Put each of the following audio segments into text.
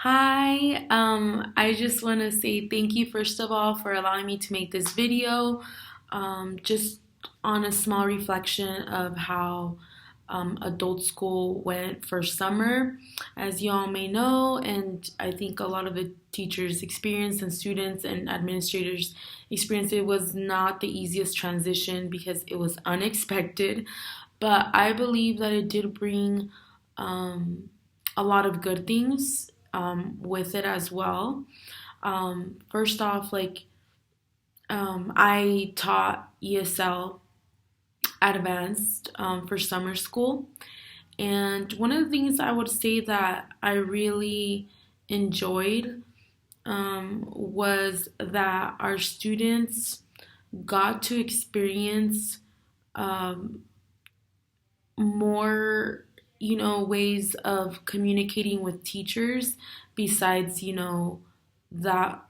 Hi, I just want to say thank you first of all for allowing me to make this video. Just on a small reflection of how adult school went for summer. As you all may know, and I think a lot of the teachers experience and students and administrators experience, it was not the easiest transition because it was unexpected. But I believe that it did bring um, a lot of good things with it as well. First off, I taught ESL advanced for summer school. And one of the things I would say that I really enjoyed was that our students got to experience um, more, ways of communicating with teachers besides, that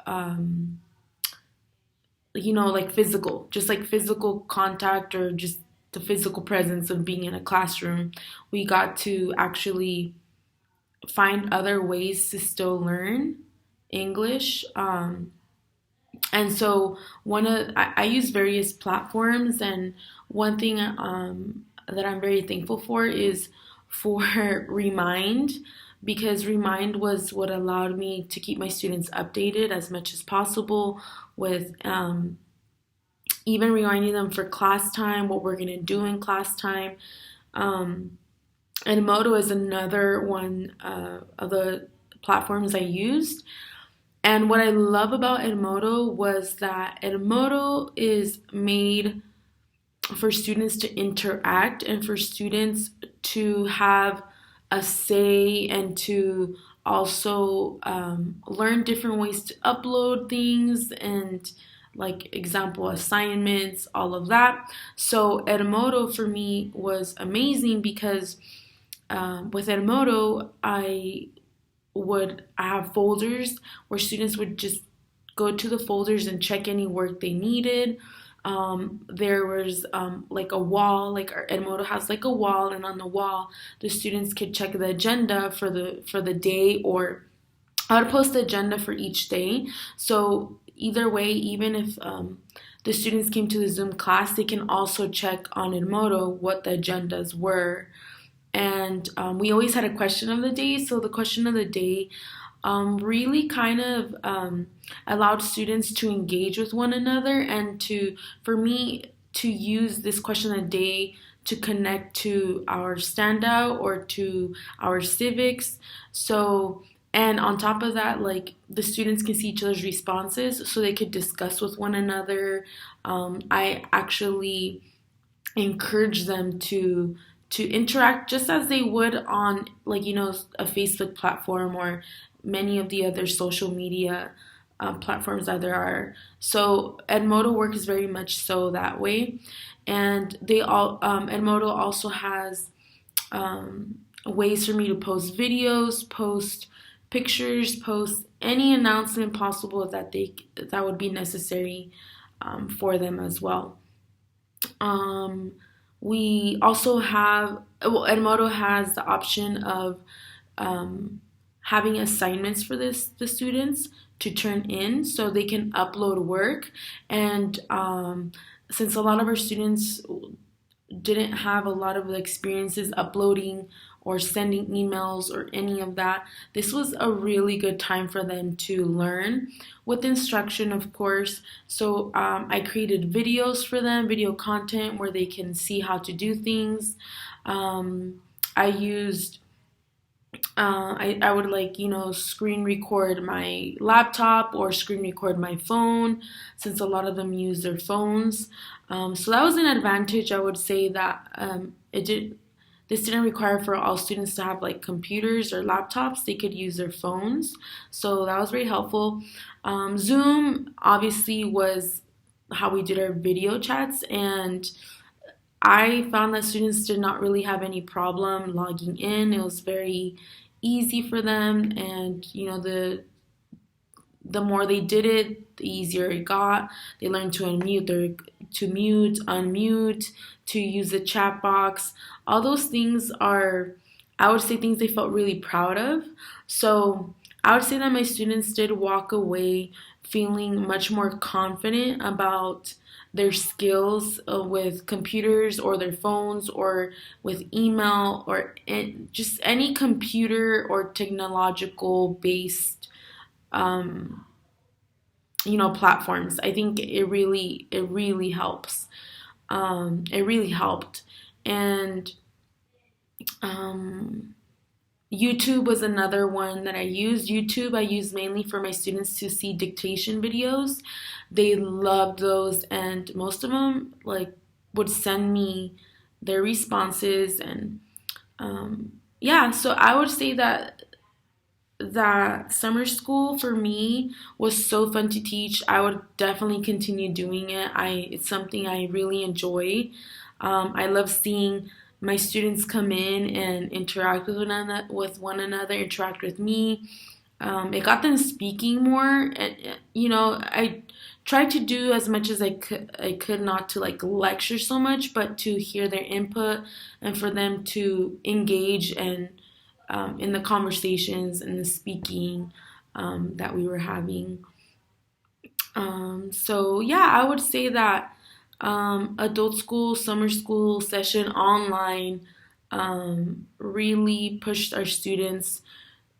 like physical, just like physical contact or just the physical presence of being in a classroom. We got to actually find other ways to still learn English. And so I use various platforms, and one thing that I'm very thankful for is for Remind, because Remind was what allowed me to keep my students updated as much as possible with even reminding them for class time, what we're going to do in class time. Um, Edmodo is another one of the platforms I used. And what I love about Edmodo was that Edmodo is made for students to interact and for students to have a say and to also learn different ways to upload things and like example assignments, all of that. So Edmodo for me was amazing because with Edmodo I have folders where students would just go to the folders and check any work they needed. There was like a wall, like our Edmodo has like a wall, and on the wall the students could check the agenda for the day, or I would post the agenda for each day. So either way, even if the students came to the Zoom class, they can also check on Edmodo what the agendas were. And we always had a question of the day. So the question of the day really kind of allowed students to engage with one another, and for me, to use this question of the day to connect to our standout or to our civics. So, and on top of that, like the students can see each other's responses so they could discuss with one another. I actually encourage them to interact just as they would on, like, a Facebook platform or many of the other social media platforms that there are. So Edmodo works very much so that way. And they all Edmodo also has ways for me to post videos, post pictures, post any announcement possible that would be necessary for them as well. Um, we also have, well, Edmodo has the option of um, having assignments for the students to turn in so they can upload work. And since a lot of our students didn't have a lot of the experiences uploading or sending emails or any of that, this was a really good time for them to learn with instruction, of course. So I created videos for them, video content where they can see how to do things. I used I would, like, screen record my laptop or screen record my phone, since a lot of them use their phones. So that was an advantage. I would say that this didn't require for all students to have like computers or laptops. They could use their phones. So that was very helpful. Zoom obviously was how we did our video chats, and I found that students did not really have any problem logging in. It was very easy for them, and the more they did it, the easier it got. They learned to unmute, to use the chat box. All those things are, I would say, things they felt really proud of. So I would say that my students did walk away feeling much more confident about their skills with computers or their phones or with email or just any computer or technological based um, platforms. I think it really helps. It really helped. And um, YouTube was another one that I used. YouTube I use mainly for my students to see dictation videos. They loved those, and most of them like would send me their responses. And yeah, so I would say that summer school for me was so fun to teach. I would definitely continue doing it. It's something I really enjoy. I love seeing my students come in and interact with one another, interact with me. It got them speaking more, and I tried to do as much as I could not to like lecture so much, but to hear their input and for them to engage and in the conversations and the speaking that we were having. So yeah, I would say that adult school, summer school session online really pushed our students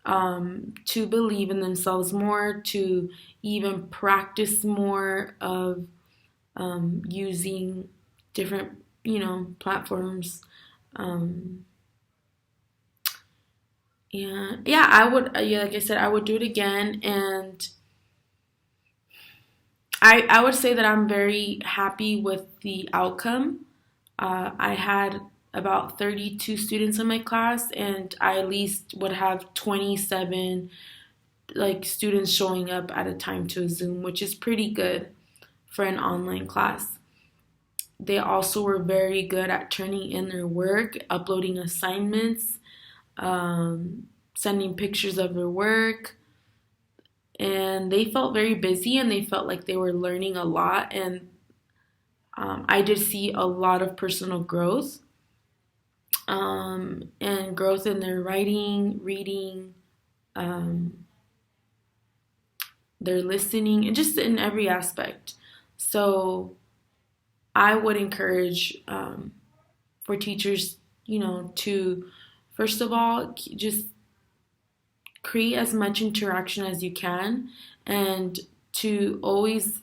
to believe in themselves more, to even practice more of using different, platforms. Um, and yeah, I would, yeah, like I said, I would do it again. And I would say that I'm very happy with the outcome. I had about 32 students in my class, and I at least would have 27 like students showing up at a time to a Zoom, which is pretty good for an online class. They also were very good at turning in their work, uploading assignments, sending pictures of their work, and they felt very busy and they felt like they were learning a lot. And I did see a lot of personal growth and growth in their writing, reading, um, their listening, and just in every aspect. So I would encourage for teachers, to first of all just create as much interaction as you can, and to always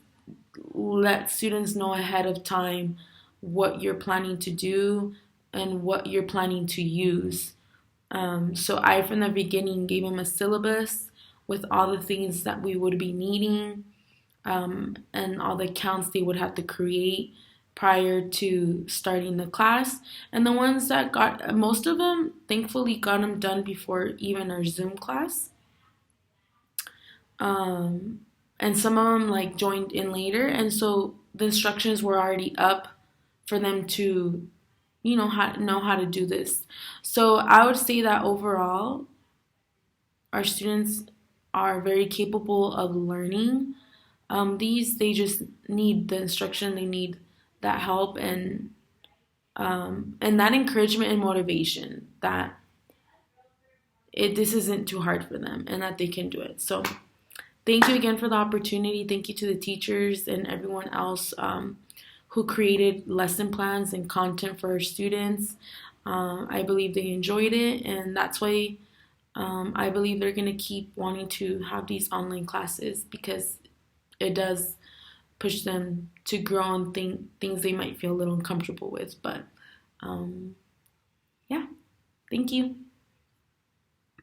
let students know ahead of time what you're planning to do and what you're planning to use. So I, from the beginning, gave them a syllabus with all the things that we would be needing, and all the accounts they would have to create prior to starting the class. And the ones that got, most of them, thankfully, got them done before even our Zoom class. Um, and some of them like joined in later, and so the instructions were already up for them to, know how to do this. So I would say that overall, our students are very capable of learning. They just need the instruction, they need that help, and that encouragement and motivation that this isn't too hard for them and that they can do it. So thank you again for the opportunity. Thank you to the teachers and everyone else who created lesson plans and content for our students. I believe they enjoyed it, and that's why I believe they're going to keep wanting to have these online classes, because it does push them to grow on things they might feel a little uncomfortable with. But yeah, thank you.